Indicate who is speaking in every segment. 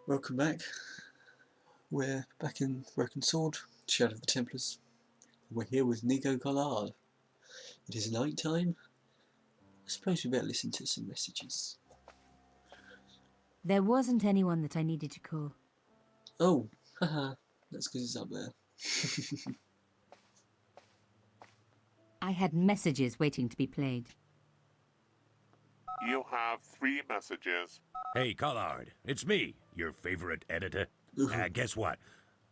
Speaker 1: Welcome back. We're back in Broken Sword, Shadow of the Templars. We're here with Nico Collard. It is night time. I suppose we better listen to some messages.
Speaker 2: There wasn't anyone that I needed to call.
Speaker 1: Oh, haha, that's because it's up there.
Speaker 2: I had messages waiting to be played.
Speaker 3: You have 3 messages.
Speaker 4: Hey, Collard, it's me, your favorite editor. Guess what?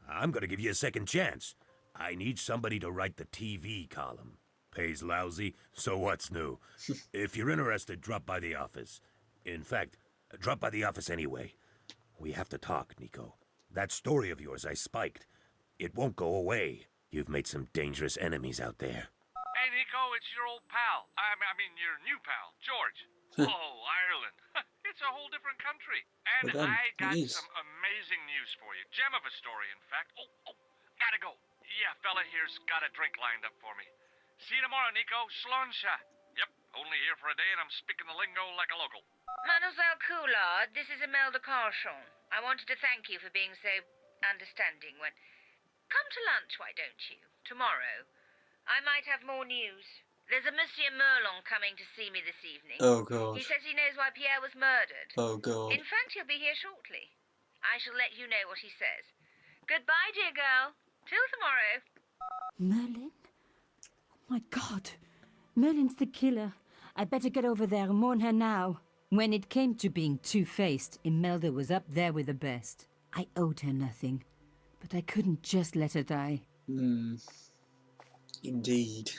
Speaker 4: I'm gonna give you a second chance. I need somebody to write the TV column. Pays lousy, so what's new? If you're interested, drop by the office. In fact, drop by the office anyway. We have to talk, Nico. That story of yours I spiked. It won't go away. You've made some dangerous enemies out there.
Speaker 5: Hey, Nico, it's your old pal. I mean, your new pal, George. Oh, Ireland. It's a whole different country. And
Speaker 1: Well done.
Speaker 5: I got
Speaker 1: It is.
Speaker 5: some amazing news for you. Gem of a story, in fact. Oh, gotta go. Yeah, fella here's got a drink lined up for me. See you tomorrow, Nico. Slonsha. Yep, only here for a day and I'm speaking the lingo like a local.
Speaker 6: Mademoiselle Coulard, this is Imelda Carchon. I wanted to thank you for being so understanding when... Come to lunch, why don't you? Tomorrow. I might have more news. There's a Monsieur Merlon coming to see me this evening.
Speaker 1: Oh god.
Speaker 6: He says he knows why Pierre was murdered.
Speaker 1: Oh god.
Speaker 6: In fact, he'll be here shortly. I shall let you know what he says. Goodbye, dear girl. Till tomorrow.
Speaker 2: Merlin? Oh my god. Merlin's the killer. I'd better get over there and warn her now. When it came to being two-faced, Imelda was up there with the best. I owed her nothing, but I couldn't just let her die.
Speaker 1: Indeed.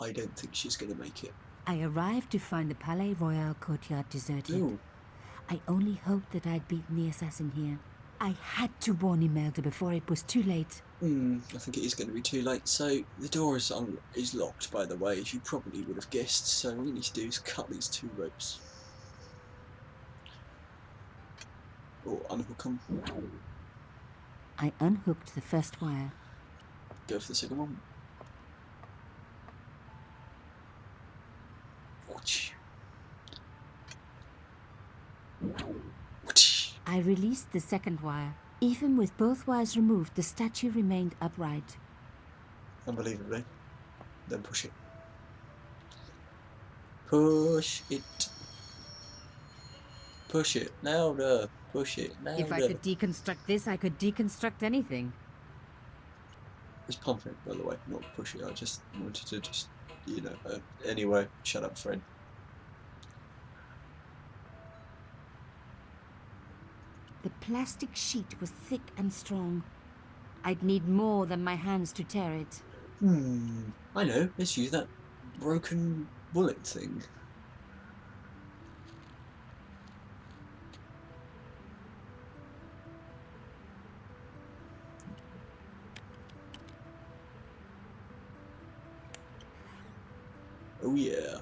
Speaker 1: I don't think she's going to make it.
Speaker 2: I arrived to find the Palais Royal courtyard deserted.
Speaker 1: Ooh.
Speaker 2: I only hoped that I'd beaten the assassin here. I had to warn Imelda before it was too late.
Speaker 1: I think it is going to be too late. So the door is locked, by the way, as you probably would have guessed. So what we need to do is cut these 2 ropes. Or unhook them.
Speaker 2: I unhooked the first wire.
Speaker 1: Go for the second one.
Speaker 2: I released the second wire. Even with both wires removed, the statue remained upright.
Speaker 1: Unbelievably. Then push it. Push it. Push it. Louder. Push it. Louder.
Speaker 2: If I could deconstruct this, I could deconstruct anything.
Speaker 1: It's pump it, by the way, not push it. I just wanted to anyway, shut up, Fred.
Speaker 2: The plastic sheet was thick and strong. I'd need more than my hands to tear it.
Speaker 1: I know, let's use that broken bullet thing. Oh yeah.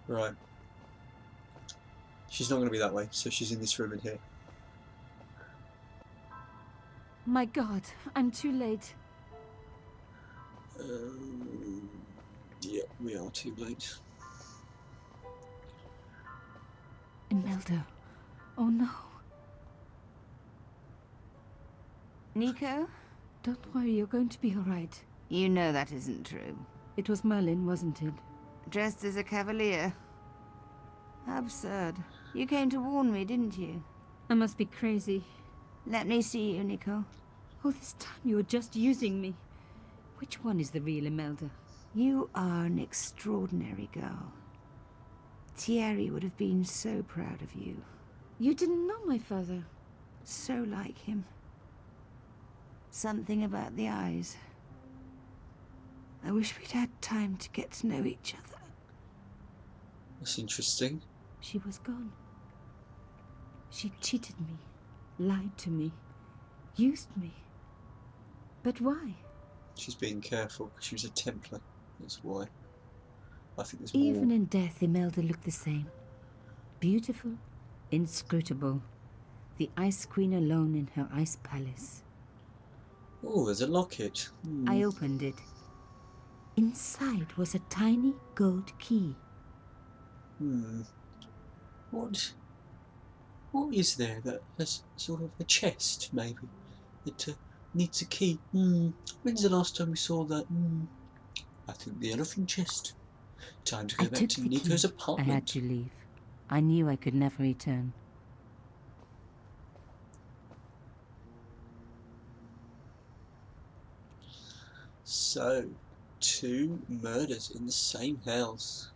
Speaker 1: Right. She's not going to be that way, so she's in this room in here.
Speaker 2: My God, I'm too late.
Speaker 1: Yeah, we are too late.
Speaker 2: Imelda. Oh no.
Speaker 7: Nico?
Speaker 2: Don't worry, you're going to be all right.
Speaker 7: You know that isn't true.
Speaker 2: It was Merlin, wasn't it?
Speaker 7: Dressed as a cavalier. How absurd. You came to warn me, didn't you?
Speaker 2: I must be crazy.
Speaker 7: Let me see you, Nico.
Speaker 2: All this time you were just using me. Which one is the real Imelda?
Speaker 7: You are an extraordinary girl. Thierry would have been so proud of you.
Speaker 2: You didn't know my father.
Speaker 7: So like him. Something about the eyes. I wish we'd had time to get to know each other.
Speaker 1: That's interesting.
Speaker 2: She was gone. She cheated me, lied to me, used me. But why?
Speaker 1: She's being careful because she was a Templar. That's why. I think there's more.
Speaker 2: Even in death, Imelda looked the same. Beautiful, inscrutable. The Ice Queen alone in her ice palace.
Speaker 1: Oh, there's a locket.
Speaker 2: I opened it. Inside was a tiny gold key.
Speaker 1: What is there that has sort of a chest, maybe? It needs a key. When's the last time we saw that? I think the elephant chest. Time to go
Speaker 2: I
Speaker 1: back
Speaker 2: took
Speaker 1: to
Speaker 2: the
Speaker 1: Nico's
Speaker 2: key.
Speaker 1: apartment.
Speaker 2: I had to leave. I knew I could never return.
Speaker 1: So, 2 murders in the same house.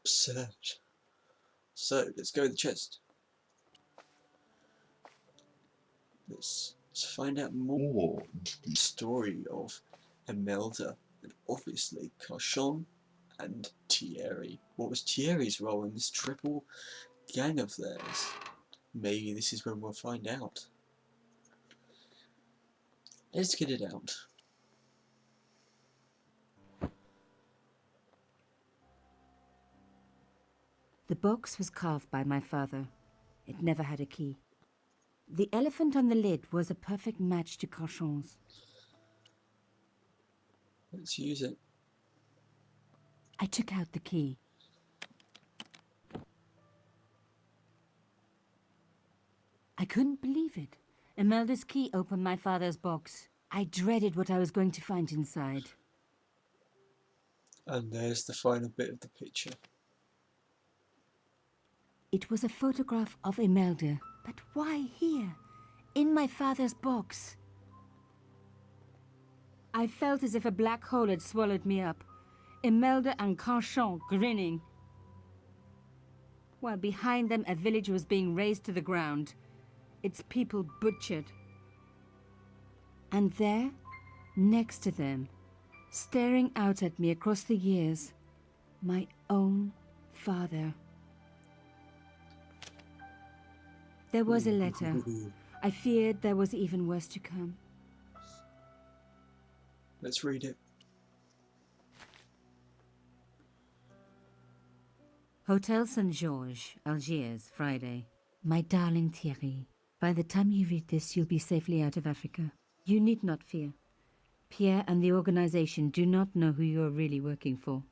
Speaker 1: Absurd. So, let's go with the chest. Let's find out more the story of Imelda and obviously Carchon and Thierry. What was Thierry's role in this triple gang of theirs? Maybe this is when we'll find out. Let's get it out.
Speaker 2: The box was carved by my father. It never had a key. The elephant on the lid was a perfect match to Carchon's.
Speaker 1: Let's use it.
Speaker 2: I took out the key. I couldn't believe it. Imelda's key opened my father's box. I dreaded what I was going to find inside.
Speaker 1: And there's the final bit of the picture.
Speaker 2: It was a photograph of Imelda. But why here? In my father's box? I felt as if a black hole had swallowed me up. Imelda and Carchon grinning. While behind them a village was being razed to the ground. Its people butchered. And there, next to them, staring out at me across the years, my own father. There was a letter. I feared there was even worse to come.
Speaker 1: Let's read it.
Speaker 2: Hotel St. George, Algiers, Friday. My darling Thierry, by the time you read this, you'll be safely out of Africa. You need not fear. Pierre and the organization do not know who you're really working for,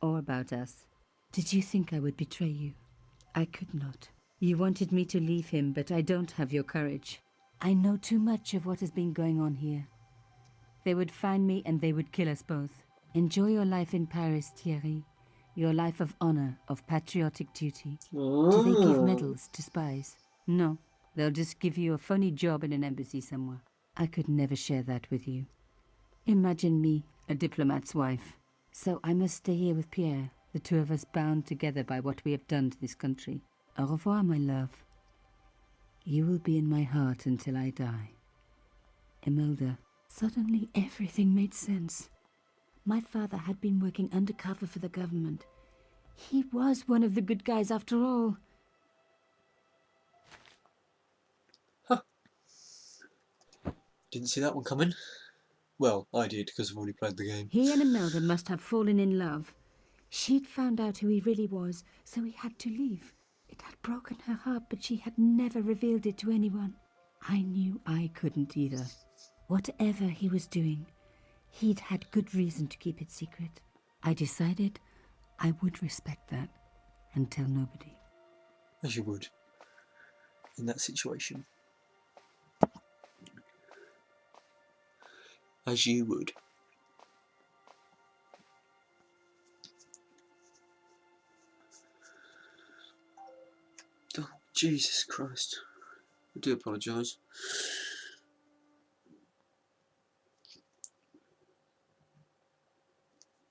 Speaker 2: or about us. Did you think I would betray you? I could not. You wanted me to leave him, but I don't have your courage. I know too much of what has been going on here. They would find me and they would kill us both. Enjoy your life in Paris, Thierry. Your life of honor, of patriotic duty. Do they give medals to spies? No, they'll just give you a phony job in an embassy somewhere. I could never share that with you. Imagine me, a diplomat's wife. So I must stay here with Pierre, the two of us bound together by what we have done to this country. Au revoir, my love. You will be in my heart until I die. Imelda. Suddenly everything made sense. My father had been working undercover for the government. He was one of the good guys after all.
Speaker 1: Huh. Didn't see that one coming. Well, I did, because I've already played the game.
Speaker 2: He and Imelda must have fallen in love. She'd found out who he really was, so he had to leave. It had broken her heart, but she had never revealed it to anyone. I knew I couldn't either. Whatever he was doing, he'd had good reason to keep it secret. I decided I would respect that and tell nobody.
Speaker 1: As you would, in that situation. As you would. Oh, Jesus Christ. I do apologise.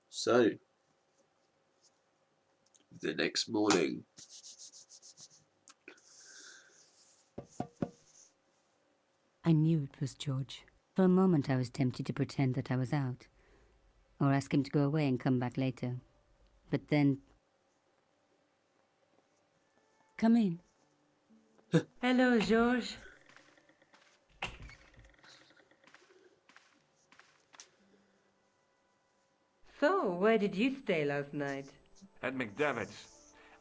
Speaker 1: So, the next morning.
Speaker 2: I knew it was George. For a moment I was tempted to pretend that I was out, or ask him to go away and come back later. But then... Come in.
Speaker 8: Hello, George. So, where did you stay last night?
Speaker 5: At McDevitt's.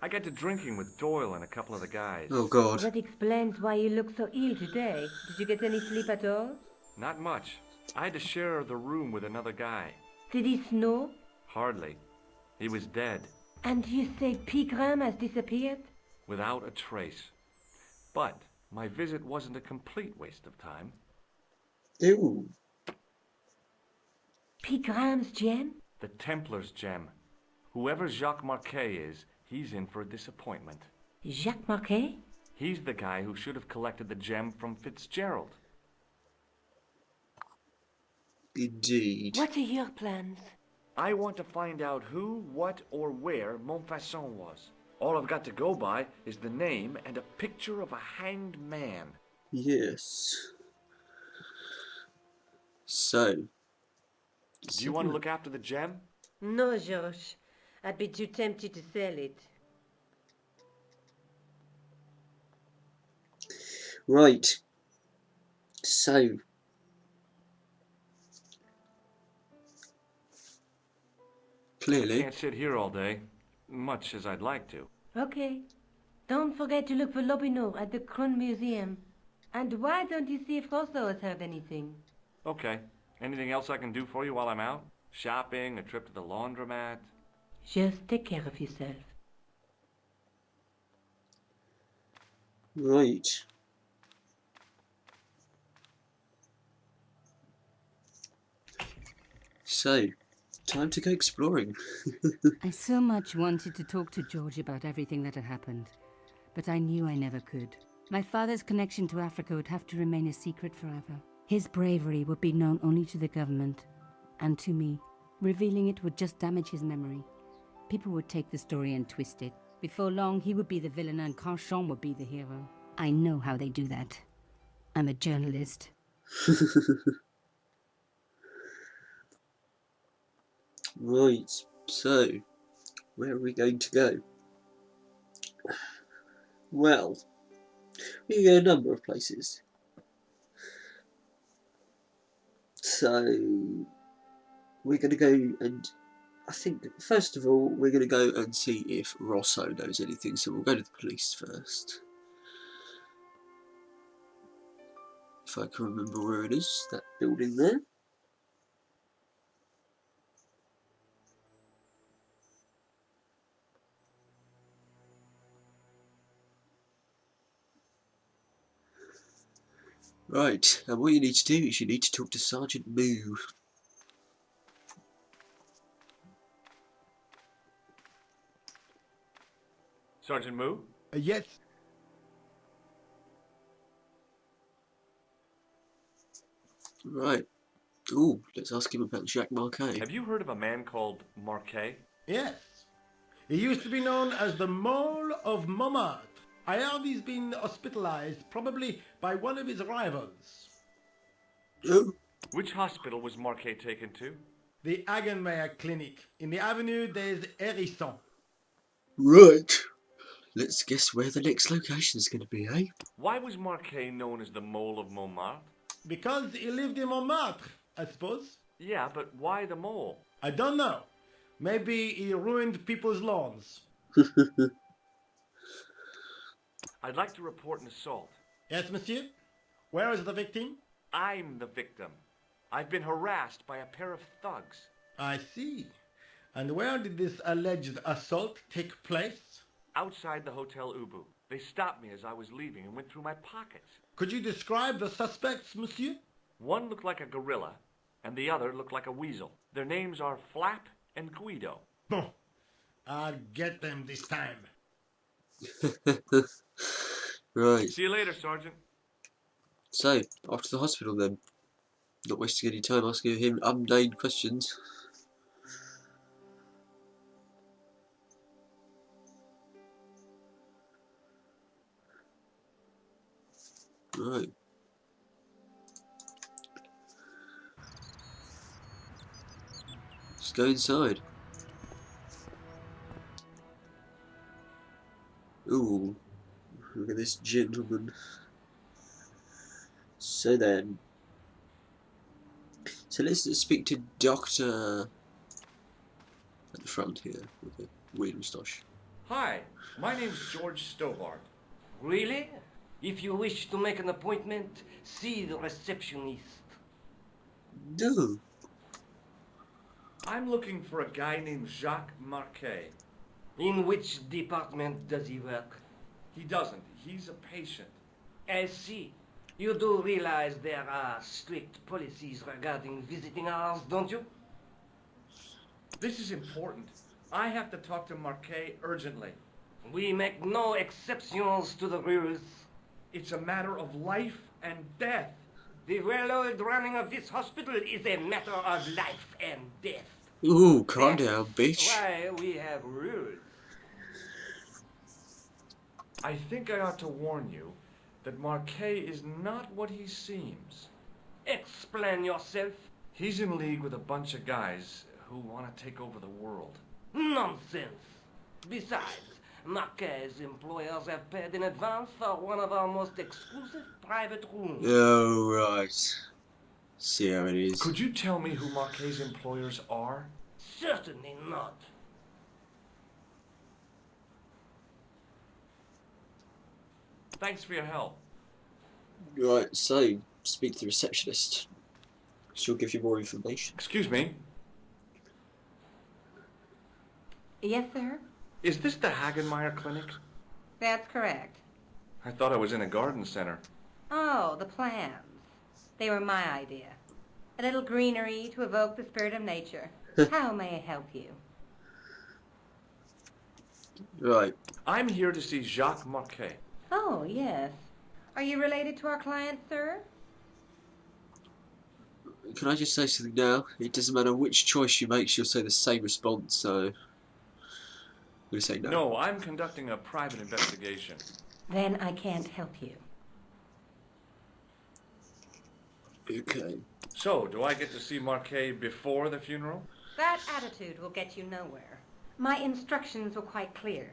Speaker 5: I got to drinking with Doyle and a couple of the guys.
Speaker 1: Oh God.
Speaker 8: That explains why you look so ill today. Did you get any sleep at all?
Speaker 5: Not much. I had to share the room with another guy.
Speaker 8: Did he snore?
Speaker 5: Hardly. He was dead,
Speaker 8: And you say Pigram has disappeared?
Speaker 5: without a trace. But my visit wasn't a complete waste of time.
Speaker 1: Ew.
Speaker 8: Pigram's gem?
Speaker 5: The Templars gem. Whoever Jacques Marquet is, he's in for a disappointment.
Speaker 8: Jacques Marquet?
Speaker 5: He's the guy who should have collected the gem from Fitzgerald.
Speaker 1: Indeed.
Speaker 8: What are your plans?
Speaker 5: I want to find out who, what, or where Montfaucon was. All I've got to go by is the name and a picture of a hanged man.
Speaker 1: Yes. So.
Speaker 5: Do you want to look after the gem?
Speaker 8: No, George. I'd be too tempted to sell it.
Speaker 1: Right. So. Clearly.
Speaker 5: Can't sit here all day, much as I'd like to.
Speaker 8: Okay. Don't forget to look for Lobinot at the Kron Museum. And why don't you see if Rosso has heard anything?
Speaker 5: Okay. Anything else I can do for you while I'm out? Shopping, a trip to the laundromat?
Speaker 8: Just take care of yourself.
Speaker 1: Right. So, time to go exploring.
Speaker 2: I so much wanted to talk to George about everything that had happened, but I knew I never could. My father's connection to Africa would have to remain a secret forever. His bravery would be known only to the government and to me. Revealing it would just damage his memory. People would take the story and twist it. Before long, he would be the villain and Carchon would be the hero. I know how they do that. I'm a journalist.
Speaker 1: Right, so, where are we going to go? Well, we can go a number of places. So, we're going to go and, I think, first of all, we're going to go and see if Rosso knows anything, so we'll go to the police first. If I can remember where it is, that building there. Right, and what you need to do is you need to talk to Sergeant Moo.
Speaker 5: Sergeant Moo?
Speaker 9: Yes.
Speaker 1: Right. Ooh, let's ask him about Jacques Marquet.
Speaker 5: Have you heard of a man called Marquet?
Speaker 9: Yes. He used to be known as the Mole of Montmartre. I heard he's been hospitalized, probably by one of his rivals.
Speaker 1: Oh,
Speaker 5: Which hospital was Marquet taken to?
Speaker 9: The Hagenmeyer Clinic. In the Avenue des Hérissons.
Speaker 1: right. Let's guess where the next location is going to be, eh?
Speaker 5: Why was Marquet known as the Mole of Montmartre?
Speaker 9: Because he lived in Montmartre, I suppose.
Speaker 5: Yeah, but why the mole?
Speaker 9: I don't know. Maybe he ruined people's lawns.
Speaker 5: I'd like to report an assault.
Speaker 9: Yes, monsieur? Where is the victim?
Speaker 5: I'm the victim. I've been harassed by a pair of thugs.
Speaker 9: I see. And where did this alleged assault take place?
Speaker 5: Outside the Hotel Ubu. They stopped me as I was leaving and went through my pockets.
Speaker 9: Could you describe the suspects, monsieur?
Speaker 5: One looked like a gorilla, and the other looked like a weasel. Their names are Flap and Guido.
Speaker 9: Bon. I'll get them this time.
Speaker 1: Right.
Speaker 5: See you later, Sergeant.
Speaker 1: So, off to the hospital then. Not wasting any time asking him unnamed questions. Right. Let's go inside. Ooh, look at this gentleman. So then, let's speak to Doctor at the front here with a weird moustache.
Speaker 10: Hi, my name's George Stobbart.
Speaker 8: Really? If you wish to make an appointment, see the receptionist.
Speaker 1: No.
Speaker 10: I'm looking for a guy named Jacques Marquet.
Speaker 8: In which department does he work?
Speaker 10: He doesn't. He's a patient.
Speaker 8: I see. You do realize there are strict policies regarding visiting hours, don't you?
Speaker 10: This is important. I have to talk to Marquet urgently.
Speaker 8: We make no exceptions to the rules.
Speaker 10: It's a matter of life and death.
Speaker 8: The well-oiled running of this hospital is a matter of life and death.
Speaker 1: Ooh, calm
Speaker 8: That's
Speaker 1: down, bitch.
Speaker 8: why we have rules.
Speaker 10: I think I ought to warn you that Marquet is not what he seems.
Speaker 8: Explain yourself.
Speaker 10: He's in league with a bunch of guys who want to take over the world.
Speaker 8: Nonsense. Besides, Marquet's employers have paid in advance for one of our most exclusive private rooms.
Speaker 1: Oh, right. See how it is.
Speaker 10: Could you tell me who Marquet's employers are?
Speaker 8: Certainly not.
Speaker 10: Thanks for your help.
Speaker 1: Right, so, speak to the receptionist. She'll give you more information.
Speaker 10: Excuse me,
Speaker 11: Yes, sir?
Speaker 10: is this the Hagenmeyer Clinic?
Speaker 11: That's correct.
Speaker 10: I thought I was in a garden center.
Speaker 11: Oh, the plans. They were my idea. A little greenery to evoke the spirit of nature. How may I help you?
Speaker 1: Right.
Speaker 10: I'm here to see Jacques Marquet.
Speaker 11: Oh, yes. Are you related to our client, sir?
Speaker 1: Can I just say something now? It doesn't matter which choice you make, she'll say the same response, so... I'm going to say no.
Speaker 10: No, I'm conducting a private investigation.
Speaker 11: Then I can't help you.
Speaker 1: Okay.
Speaker 10: So, do I get to see Marquet before the funeral?
Speaker 11: That attitude will get you nowhere. My instructions were quite clear.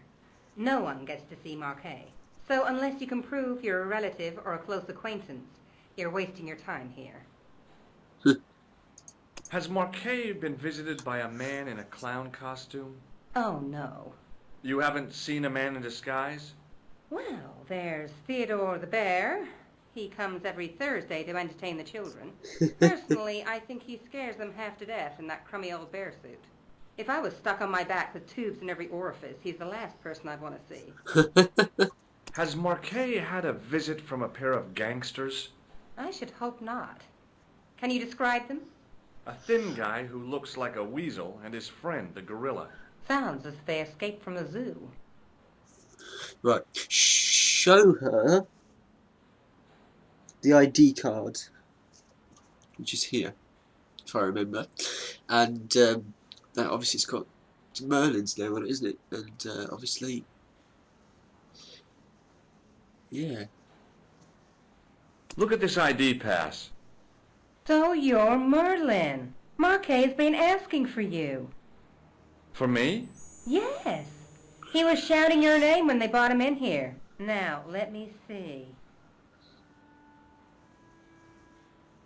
Speaker 11: No one gets to see Marquet. So unless you can prove you're a relative or a close acquaintance, you're wasting your time here.
Speaker 10: Has Marquet been visited by a man in a clown costume?
Speaker 11: Oh, no.
Speaker 10: You haven't seen a man in disguise?
Speaker 11: Well, there's Theodore the Bear. He comes every Thursday to entertain the children. Personally, I think he scares them half to death in that crummy old bear suit. If I was stuck on my back with tubes in every orifice, he's the last person I'd want to see.
Speaker 10: Has Marquet had a visit from a pair of gangsters?
Speaker 11: I should hope not. Can you describe them?
Speaker 10: A thin guy who looks like a weasel and his friend, the gorilla.
Speaker 11: Sounds as if they escaped from the zoo.
Speaker 1: Right. Show her the ID card, which is here, if I remember. And that obviously it's got Merlin's name on it, isn't it? And obviously... Yeah.
Speaker 10: Look at this ID pass.
Speaker 11: So you're Merlin. Marquet's been asking for you.
Speaker 10: For me?
Speaker 11: Yes. He was shouting your name when they brought him in here. Now, let me see.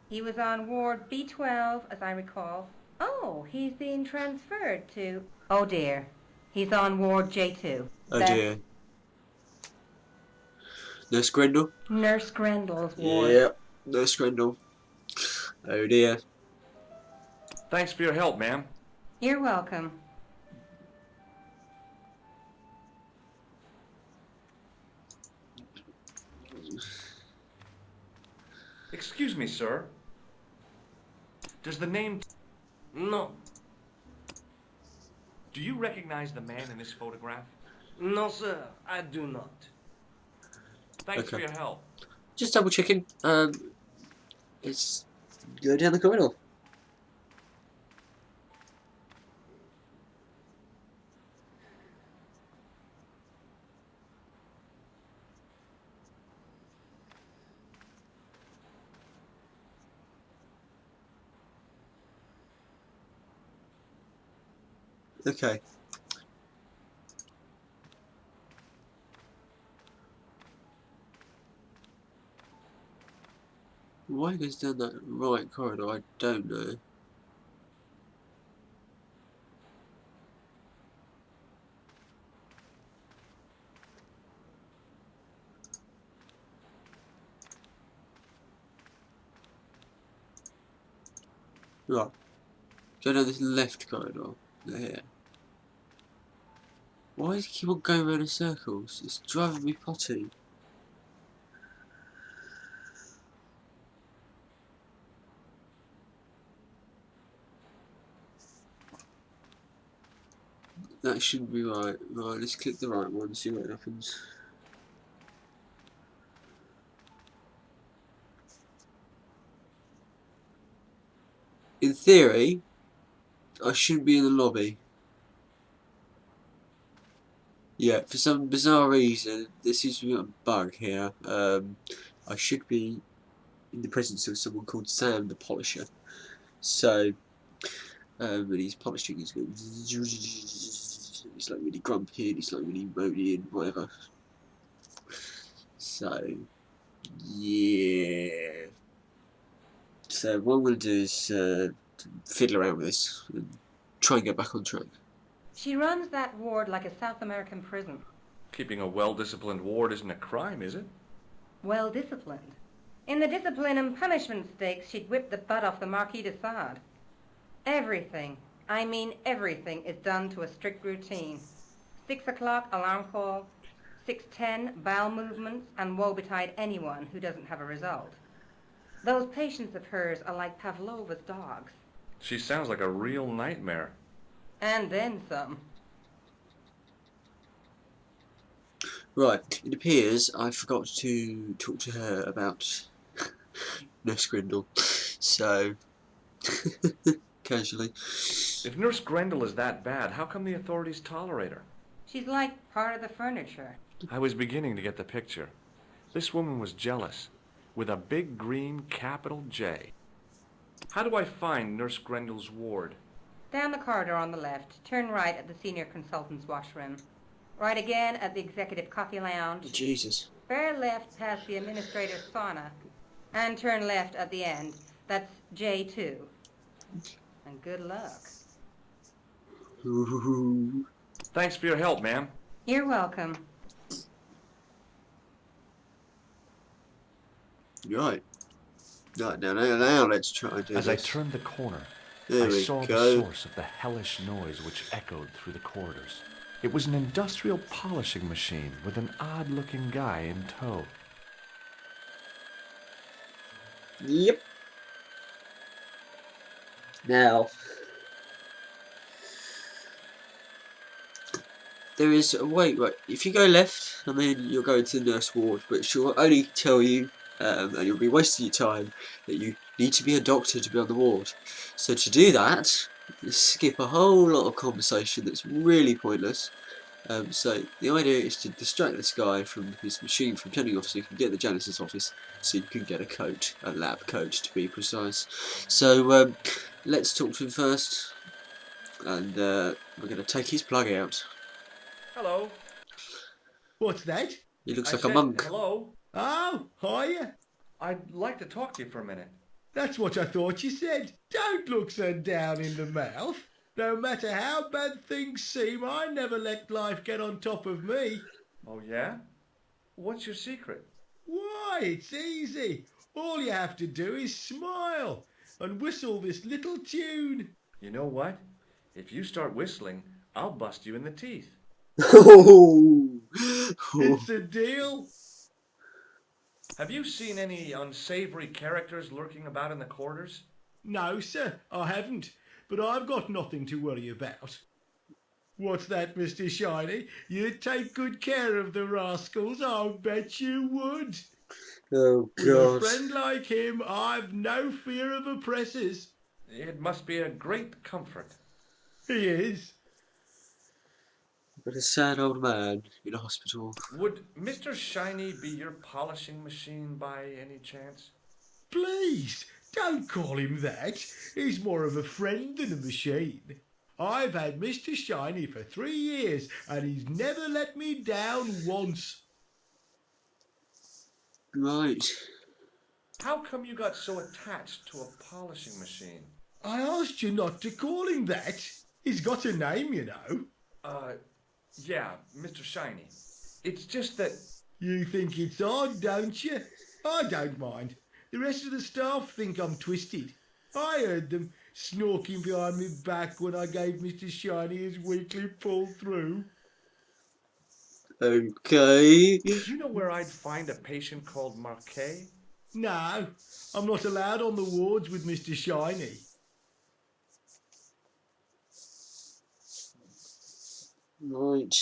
Speaker 11: He was on Ward B12, as I recall. Oh, he's being transferred to... Oh, dear. He's on Ward J2.
Speaker 1: Oh, dear. Nurse Grendel?
Speaker 11: Nurse Grendel's ward.
Speaker 1: Yep, Nurse Grendel. Oh, dear.
Speaker 10: Thanks for your help, ma'am.
Speaker 11: You're welcome.
Speaker 10: Excuse me, sir. Does the name...
Speaker 8: No.
Speaker 10: Do you recognize the man in this photograph?
Speaker 8: No, sir, I do not.
Speaker 10: Thanks for your help.
Speaker 1: Just double checking. It's go down the corridor. Okay. Why it goes down that right corridor, I don't know. Right. Go down this left corridor. Here. Why does he keep on going around in circles? It's driving me potty. That shouldn't be right. Right, let's click the right one and see what happens. In theory, I shouldn't be in the lobby. Yeah, for some bizarre reason, there seems to be a bug here. I should be in the presence of someone called Sam the Polisher. So, and he's polishing, he's going, he's like really grumpy and he's like really moody and whatever. So, yeah. So what I'm going to do is fiddle around with this and try and get back on track.
Speaker 11: She runs that ward like a South American prison.
Speaker 10: Keeping a well-disciplined ward isn't a crime, is it?
Speaker 11: Well disciplined. In the discipline and punishment stakes, she'd whip the butt off the Marquis de Sade. Everything, I mean everything, is done to a strict routine. 6 o'clock alarm call, 6:10 bowel movements, and woe betide anyone who doesn't have a result. Those patients of hers are like Pavlova's dogs.
Speaker 10: She sounds like a real nightmare.
Speaker 11: And then some.
Speaker 1: Right, it appears I forgot to talk to her about Nurse Grindle, so casually.
Speaker 10: If Nurse Grendel is that bad, how come the authorities tolerate her?
Speaker 11: She's like part of the furniture.
Speaker 10: I was beginning to get the picture. This woman was jealous, with a big green capital J. How do I find Nurse Grendel's ward?
Speaker 11: Down the corridor on the left, turn right at the senior consultant's washroom. Right again at the executive coffee lounge.
Speaker 1: Jesus.
Speaker 11: Bear left past the administrator's sauna. And turn left at the end. That's J2. And good luck.
Speaker 1: Ooh.
Speaker 10: Thanks for your help, ma'am.
Speaker 11: You're welcome.
Speaker 1: Right. Right, now let's try and do
Speaker 10: As
Speaker 1: this.
Speaker 10: I turned the corner,
Speaker 1: There
Speaker 10: I
Speaker 1: we
Speaker 10: saw
Speaker 1: go.
Speaker 10: the source of the hellish noise which echoed through the corridors. It was an industrial polishing machine with an odd-looking guy in tow.
Speaker 1: Yep. Now, there is a way, right, if you go left, and then you'll go into the nurse ward, but she'll only tell you, and you'll be wasting your time, that you need to be a doctor to be on the ward. So to do that, you skip a whole lot of conversation that's really pointless. So the idea is to distract this guy from his machine from turning off so you can get the janitor's office so you can get a coat, a lab coat to be precise. So let's talk to him first, and we're going to take his plug out.
Speaker 10: Hello.
Speaker 9: What's that?
Speaker 1: He looks
Speaker 10: I
Speaker 1: like a
Speaker 10: said
Speaker 1: monk.
Speaker 10: Hello.
Speaker 9: Oh, hiya.
Speaker 10: I'd like to talk to you for a minute.
Speaker 9: That's what I thought you said. Don't look so down in the mouth. No matter how bad things seem, I never let life get on top of me.
Speaker 10: Oh, yeah? What's your secret?
Speaker 9: Why, it's easy. All you have to do is smile and whistle this little tune.
Speaker 10: You know what? If you start whistling, I'll bust you in the teeth.
Speaker 9: It's a deal.
Speaker 10: Have you seen any unsavory characters lurking about in the corridors?
Speaker 9: No, sir, I haven't. But I've got nothing to worry about. What's that, Mr. Shiny? You'd take good care of the rascals, I'll bet you would.
Speaker 1: Oh,
Speaker 9: With
Speaker 1: God.
Speaker 9: a friend like him, I've no fear of oppressors.
Speaker 10: It must be a great comfort.
Speaker 9: He is.
Speaker 1: But a sad old man in a hospital.
Speaker 10: Would Mr. Shiny be your polishing machine by any chance?
Speaker 9: Please, don't call him that. He's more of a friend than a machine. I've had Mr. Shiny for 3 years, and he's never let me down once.
Speaker 1: Right.
Speaker 10: How come you got so attached to a polishing machine?
Speaker 9: I asked you not to call him that. He's got a name, you know.
Speaker 10: Yeah, Mr. Shiny. It's just that...
Speaker 9: You think it's odd, don't you? I don't mind. The rest of the staff think I'm twisted. I heard them snorking behind me back when I gave Mr. Shiny his weekly pull through.
Speaker 1: Okay.
Speaker 10: Do you know where I'd find a patient called Marquet?
Speaker 9: No, I'm not allowed on the wards with Mr. Shiny.
Speaker 1: Right.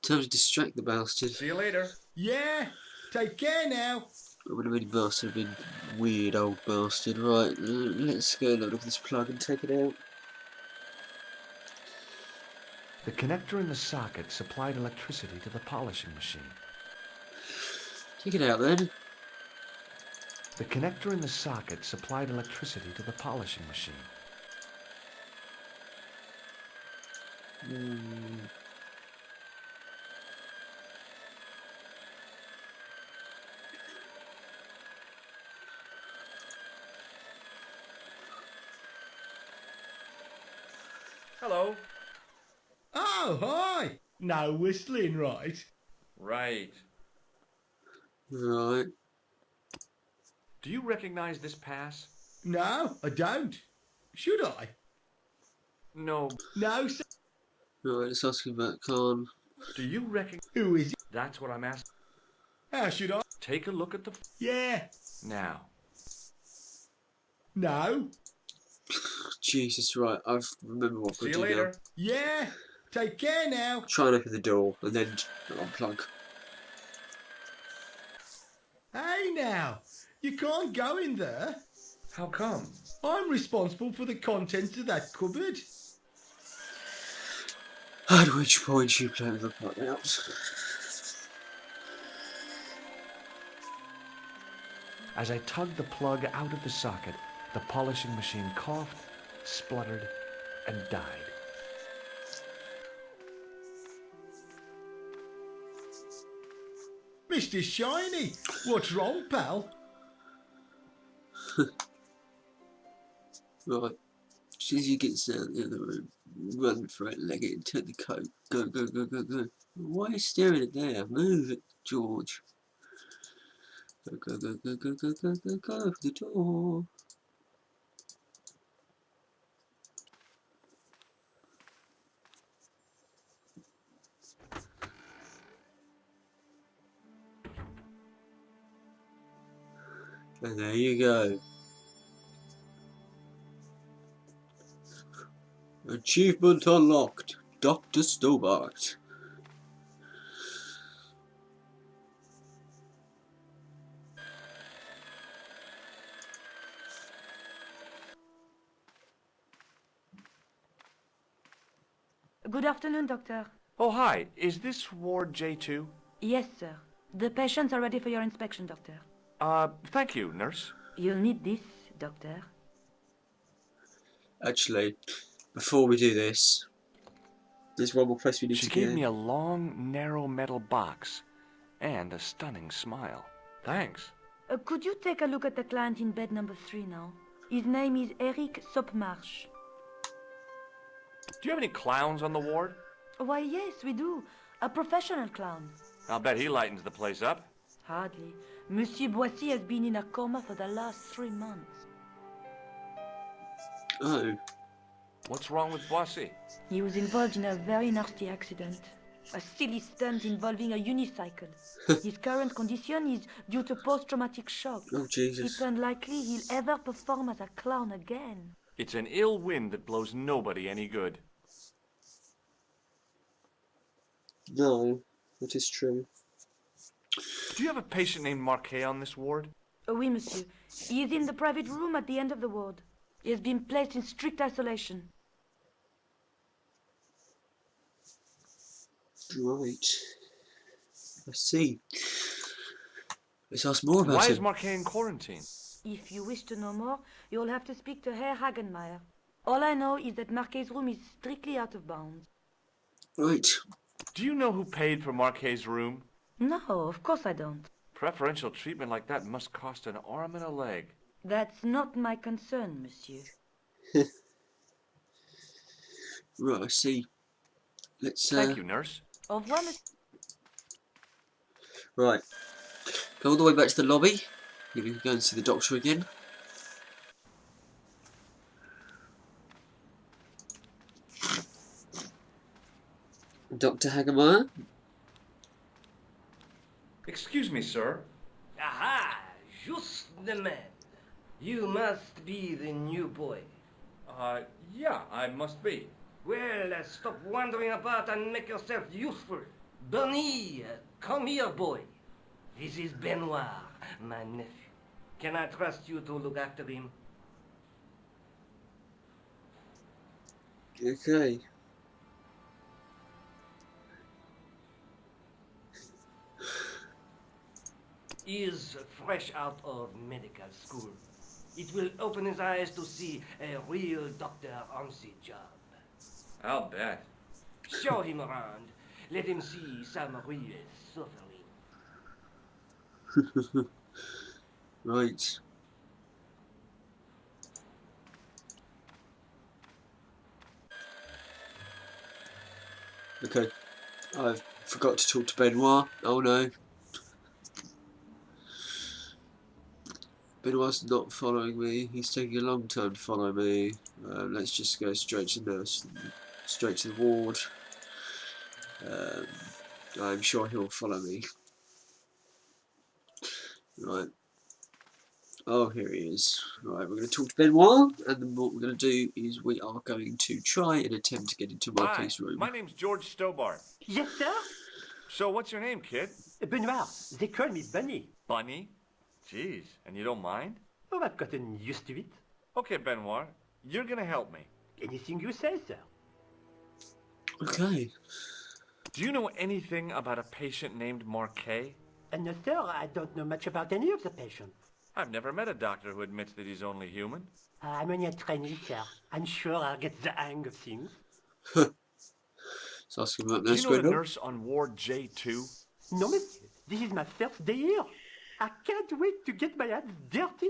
Speaker 1: Time to distract the bastard.
Speaker 10: See you later.
Speaker 9: Yeah, take care now.
Speaker 1: I would have been bastard, been weird old bastard. Right, let's go look at this plug and take it out.
Speaker 10: The connector in the socket supplied electricity to the polishing machine.
Speaker 1: Take it out then.
Speaker 10: The connector in the socket supplied electricity to the polishing machine. Hello.
Speaker 9: Oh, hi. No whistling, right?
Speaker 10: Right.
Speaker 1: Right.
Speaker 10: Do you recognize this pass?
Speaker 9: No, I don't. Should I?
Speaker 10: No.
Speaker 9: No, sir.
Speaker 1: Right, let's ask him about Khan.
Speaker 10: Do you recognize?
Speaker 9: Who is it?
Speaker 10: That's what I'm asking.
Speaker 9: How should I?
Speaker 10: Take a look at the...
Speaker 9: Yeah.
Speaker 10: Now.
Speaker 9: No.
Speaker 1: Jesus, right, I remember what
Speaker 10: See
Speaker 1: we're
Speaker 10: you
Speaker 1: doing
Speaker 10: later.
Speaker 1: now.
Speaker 9: Yeah. Take care now.
Speaker 1: Try and open the door and then unplug.
Speaker 9: Hey now. You can't go in there.
Speaker 10: How come?
Speaker 9: I'm responsible for the contents of that cupboard.
Speaker 1: At which point you play with the plug out.
Speaker 10: As I tugged the plug out of the socket, the polishing machine coughed, spluttered, and died.
Speaker 9: Mr. Shiny, what's wrong, pal?
Speaker 1: Right. As soon as you get down the other room, run for it, leg it, and turn the coat. Go, go, go, go, go. Why are you staring at there? Move it, George. Go, go, go, go, go, go, go, go, go for the door. And there you go. Achievement unlocked. Dr. Stobbart.
Speaker 12: Good afternoon, Doctor.
Speaker 10: Oh, hi. Is this Ward J2?
Speaker 12: Yes, sir. The patients are ready for your inspection, Doctor.
Speaker 10: Thank you, nurse.
Speaker 12: You'll need this, Doctor.
Speaker 1: Actually, before we do this, there's one more place we need
Speaker 10: She
Speaker 1: to
Speaker 10: gave
Speaker 1: get.
Speaker 10: me a long, narrow metal box and a stunning smile. Thanks.
Speaker 12: Could you take a look at the client in bed number 3 now? His name is Eric Sopmarsh.
Speaker 10: Do you have any clowns on the ward?
Speaker 12: Why, yes, we do. A professional clown.
Speaker 10: I'll bet he lightens the place up.
Speaker 12: Hardly. Monsieur Boissy has been in a coma for the last 3 months.
Speaker 1: Oh.
Speaker 10: What's wrong with Boissy?
Speaker 12: He was involved in a very nasty accident. A silly stunt involving a unicycle. His current condition is due to post-traumatic shock.
Speaker 1: Oh, Jesus.
Speaker 12: It's unlikely he'll ever perform as a clown again.
Speaker 10: It's an ill wind that blows nobody any good.
Speaker 1: No, that is true.
Speaker 10: Do you have a patient named Marquet on this ward?
Speaker 12: Oui, monsieur. He is in the private room at the end of the ward. He has been placed in strict isolation.
Speaker 1: Right. I see. Let's ask more about
Speaker 10: Why
Speaker 1: him.
Speaker 10: is Marquet in quarantine?
Speaker 12: If you wish to know more, you'll have to speak to Herr Hagenmeier. All I know is that Marquet's room is strictly out of bounds.
Speaker 1: Right.
Speaker 10: Do you know who paid for Marquet's room?
Speaker 12: No, of course I don't.
Speaker 10: Preferential treatment like that must cost an arm and a leg.
Speaker 12: That's not my concern, monsieur.
Speaker 1: Right, I see. Let's,
Speaker 10: Thank you, nurse.
Speaker 12: Au revoir, monsieur.
Speaker 1: Right. Go all the way back to the lobby. You can go and see the doctor again. Dr. Hagemeyer?
Speaker 10: Excuse me, sir.
Speaker 8: Aha! Just the man. You must be the new boy.
Speaker 10: Yeah, I must be.
Speaker 8: Well, stop wandering about and make yourself useful. Bernie, come here, boy. This is Benoit, my nephew. Can I trust you to look after him?
Speaker 1: Okay.
Speaker 8: He is fresh out of medical school. It will open his eyes to see a real doctor on the job.
Speaker 10: I'll bet.
Speaker 8: Show him around. Let him see some real suffering.
Speaker 1: Right. Okay. I forgot to talk to Benoit. Oh no. Benoit's not following me. He's taking a long time to follow me. Let's just go straight to the nurse. Straight to the ward. I'm sure he'll follow me. Right. Oh, here he is. Right, we're going to talk to Benoit, and then what we're going to do is we are going to try and attempt to get into my
Speaker 10: Hi,
Speaker 1: case room.
Speaker 10: my name's George Stobbart.
Speaker 13: Yes, sir?
Speaker 10: So what's your name, kid?
Speaker 13: Benoit. They call me Bunny.
Speaker 10: Bunny? Jeez, and you don't mind?
Speaker 13: Oh, I've gotten used to it.
Speaker 10: Okay, Benoit, you're gonna help me.
Speaker 13: Anything you say, sir.
Speaker 1: Okay.
Speaker 10: Do you know anything about a patient named Marquet?
Speaker 13: No, sir, I don't know much about any of the patients.
Speaker 10: I've never met a doctor who admits that he's only human.
Speaker 13: I'm only a trainee, sir. I'm sure I'll get the hang of things.
Speaker 1: So ask him about
Speaker 10: Do you
Speaker 1: Nurse
Speaker 10: know the
Speaker 1: Grendel.
Speaker 10: nurse on Ward J2?
Speaker 13: No, monsieur. This is my first day here. I can't wait to get my hands dirty.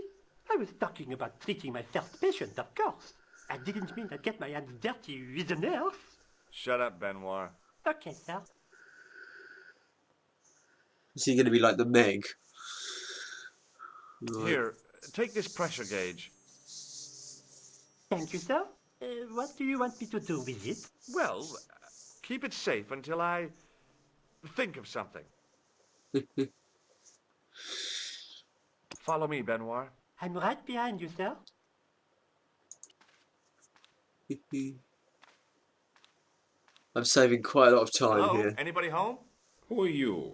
Speaker 13: I was talking about treating my first patient, of course. I didn't mean I'd get my hands dirty with a nurse.
Speaker 10: Shut up, Benoit.
Speaker 13: Okay, sir.
Speaker 1: Is he going to be like the Meg? Right.
Speaker 10: Here, take this pressure gauge.
Speaker 13: Thank you, sir. What do you want me to do with it?
Speaker 10: Well, keep it safe until I think of something. Follow me, Benoit.
Speaker 13: I'm right behind you, sir.
Speaker 1: I'm saving quite a lot of time
Speaker 10: Hello?
Speaker 1: here.
Speaker 10: Anybody home?
Speaker 14: Who are you?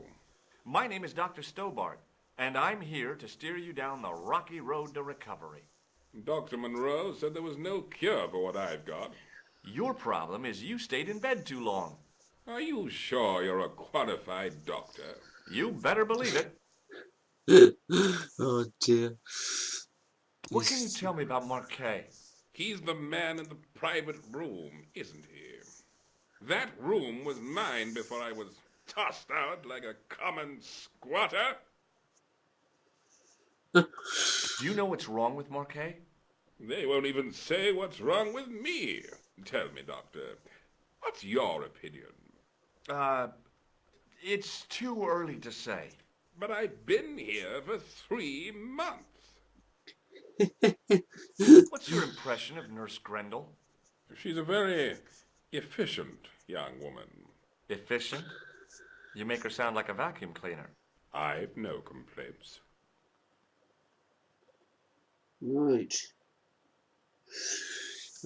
Speaker 10: My name is Dr. Stobbart, and I'm here to steer you down the rocky road to recovery.
Speaker 14: Dr. Monroe said there was no cure for what I've got.
Speaker 10: Your problem is you stayed in bed too long.
Speaker 14: Are you sure you're a qualified doctor?
Speaker 10: You better believe it.
Speaker 1: Oh dear.
Speaker 10: What can you tell me about Marquet?
Speaker 14: He's the man in the private room, isn't he? That room was mine before I was tossed out like a common squatter.
Speaker 10: Do you know what's wrong with Marquet?
Speaker 14: They won't even say what's wrong with me. Tell me, doctor, what's your opinion?
Speaker 10: It's too early to say.
Speaker 14: But I've been here for 3 months.
Speaker 10: What's your impression of Nurse Grendel?
Speaker 14: She's a very efficient young woman.
Speaker 10: Efficient? You make her sound like a vacuum cleaner.
Speaker 14: I've no complaints.
Speaker 1: Right.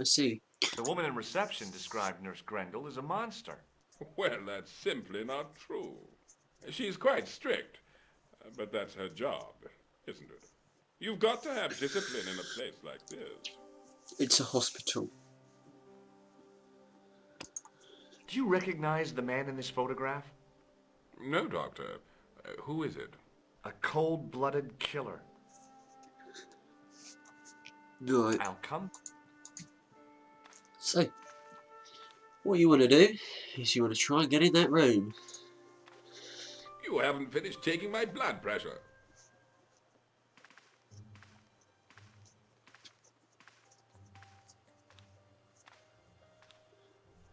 Speaker 1: I see.
Speaker 10: The woman in reception described Nurse Grendel as a monster.
Speaker 14: Well, that's simply not true. She's quite strict, but that's her job, isn't it? You've got to have discipline in a place like this.
Speaker 1: It's a hospital.
Speaker 10: Do you recognize the man in this photograph?
Speaker 14: No, doctor. Who is it?
Speaker 10: A cold-blooded killer.
Speaker 1: Right.
Speaker 10: I'll come.
Speaker 1: So, what you want to do is you want to try and get in that room.
Speaker 14: You haven't finished taking my blood pressure.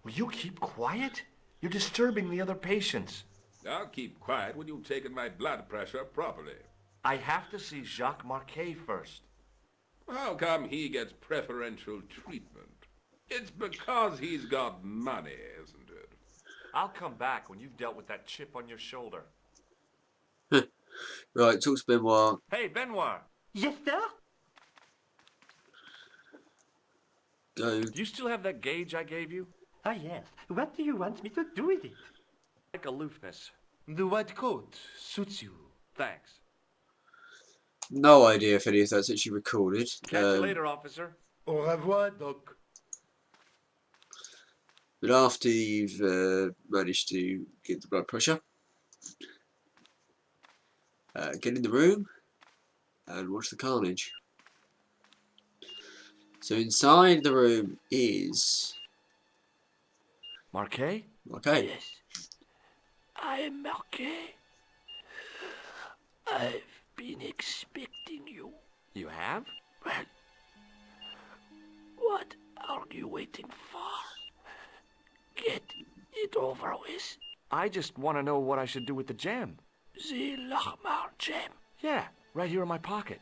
Speaker 10: Will you keep quiet? You're disturbing the other patients.
Speaker 14: I'll keep quiet when you've taken my blood pressure properly.
Speaker 10: I have to see Jacques Marquet first.
Speaker 14: How come he gets preferential treatment? It's because he's got money, isn't it?
Speaker 10: I'll come back when you've dealt with that chip on your shoulder.
Speaker 1: Right, talk to Benoit.
Speaker 10: Hey, Benoit!
Speaker 13: Yes, sir?
Speaker 1: Go.
Speaker 10: Do you still have that gauge I gave you?
Speaker 13: Ah, yes. What do you want me to do with it?
Speaker 10: Like aloofness.
Speaker 9: The white coat suits you.
Speaker 10: Thanks.
Speaker 1: No idea if any of that's actually recorded.
Speaker 10: Catch you later, officer.
Speaker 9: Au revoir, Doc.
Speaker 1: But after you've managed to get the blood pressure, get in the room and watch the carnage. So inside the room is
Speaker 10: Marquet?
Speaker 1: Marquet.
Speaker 15: Yes, I am Marquet. I've been expecting you.
Speaker 10: You have?
Speaker 15: Well, what are you waiting for? Get it over with.
Speaker 10: I just want to know what I should do with the gem.
Speaker 15: The Lahmar gem.
Speaker 10: Yeah, right here in my pocket.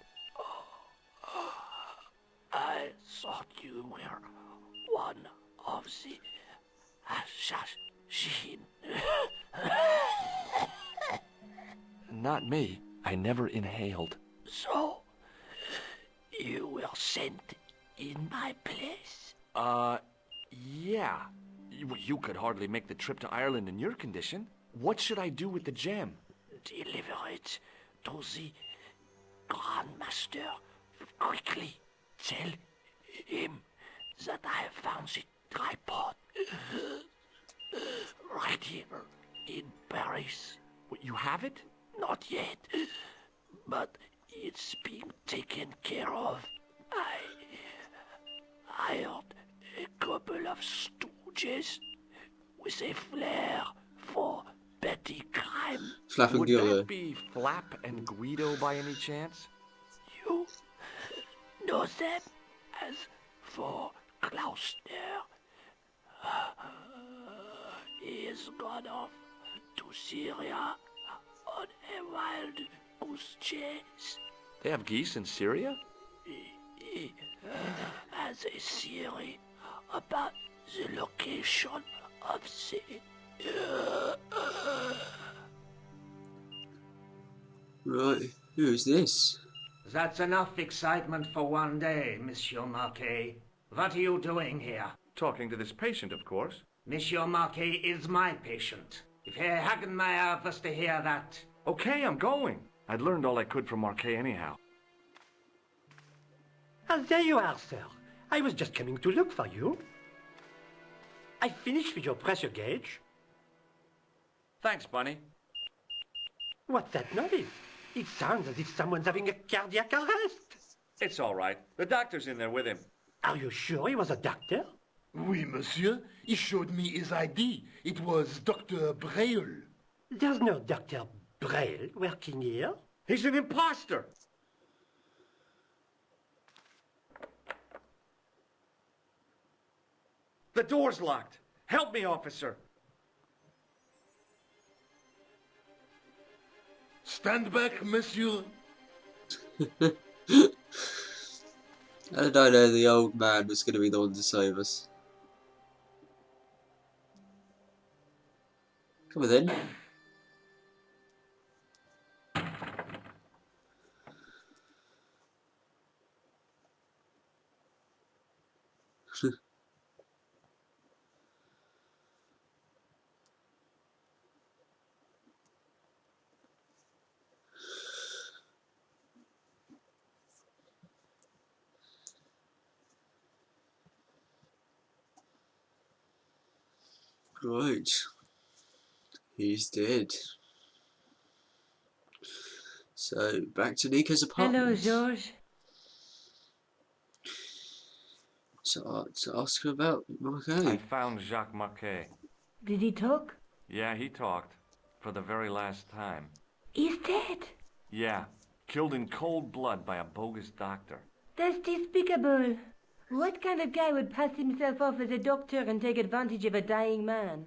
Speaker 15: I thought you were one of the assassins.
Speaker 10: Not me. I never inhaled.
Speaker 15: So, you were sent in my place?
Speaker 10: Yeah. You could hardly make the trip to Ireland in your condition. What should I do with the gem?
Speaker 15: Deliver it to the Grandmaster quickly. Tell him that I have found the tripod right here in Paris.
Speaker 10: What, you have it?
Speaker 15: Not yet, but it's being taken care of. I hired a couple of stooges with a flair for petty crime.
Speaker 10: Would that be Flap and Guido by any chance?
Speaker 15: You know them as for Klausner. He has gone off to Syria on a wild goose chase.
Speaker 10: They have geese in Syria?
Speaker 15: He has a theory about the location of the...
Speaker 1: Right, who's this?
Speaker 8: That's enough excitement for one day, Monsieur Marquet. What are you doing here?
Speaker 10: Talking to this patient, of course.
Speaker 8: Monsieur Marquet is my patient. If Herr Hagenmeyer was to hear that...
Speaker 10: Okay, I'm going. I'd learned all I could from Marquet anyhow.
Speaker 13: Ah, there you are, sir. I was just coming to look for you. I finished with your pressure gauge.
Speaker 10: Thanks, Bunny.
Speaker 13: What's that noise? It sounds as if someone's having a cardiac arrest.
Speaker 10: It's all right. The doctor's in there with him.
Speaker 13: Are you sure he was a doctor?
Speaker 9: Oui, monsieur. He showed me his ID. It was Dr. Braille.
Speaker 13: There's no Dr. Braille working here.
Speaker 10: He's an imposter. The door's locked. Help me, officer.
Speaker 9: Stand back, monsieur.
Speaker 1: How did I know the old man was going to be the one to save us? Come on then. Right. He's dead. So, back to Nico's apartment.
Speaker 11: Hello, George.
Speaker 1: So, to ask her about Marquet.
Speaker 10: I found Jacques Marquet.
Speaker 11: Did he talk?
Speaker 10: Yeah, he talked. For the very last time.
Speaker 11: He's dead.
Speaker 10: Yeah. Killed in cold blood by a bogus doctor.
Speaker 11: That's despicable. What kind of guy would pass himself off as a doctor and take advantage of a dying man?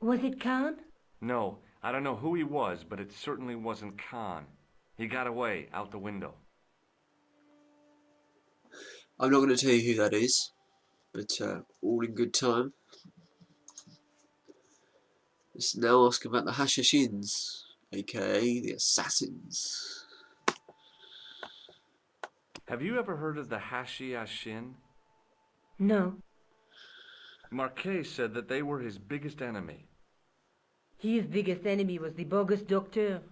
Speaker 11: Was it Khan?
Speaker 10: No, I don't know who he was, but it certainly wasn't Khan. He got away, out the window.
Speaker 1: I'm not going to tell you who that is, but all in good time. Let's now ask about the Hashashins, aka the assassins.
Speaker 10: Have you ever heard of the Hashiashin?
Speaker 12: No.
Speaker 10: Marquet said that they were his biggest enemy.
Speaker 12: His biggest enemy was the bogus doctor.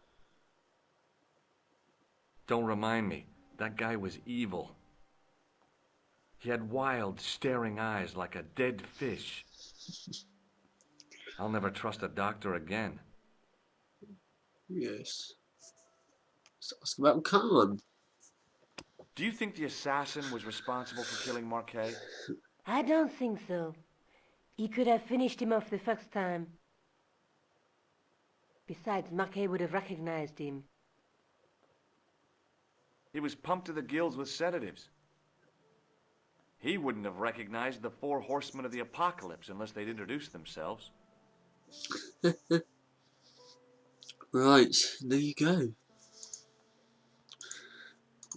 Speaker 10: Don't remind me. That guy was evil. He had wild, staring eyes like a dead fish. I'll never trust a doctor again.
Speaker 1: Yes. Let's ask about Khan.
Speaker 10: Do you think the assassin was responsible for killing Marquet?
Speaker 12: I don't think so. He could have finished him off the first time. Besides, Marquet would have recognized him.
Speaker 10: He was pumped to the gills with sedatives. He wouldn't have recognized the 4 horsemen of the apocalypse unless they'd introduced themselves.
Speaker 1: Right, there you go.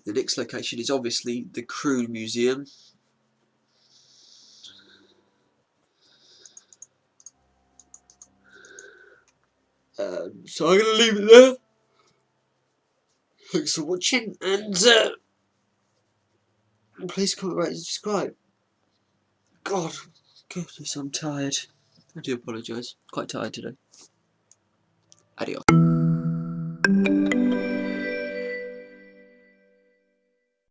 Speaker 1: The next location is obviously the Crew Museum. So I'm going to leave it there. Thanks for watching, and please comment, rate and subscribe. God, goodness, I'm tired. I do apologise. Quite tired today. Adios.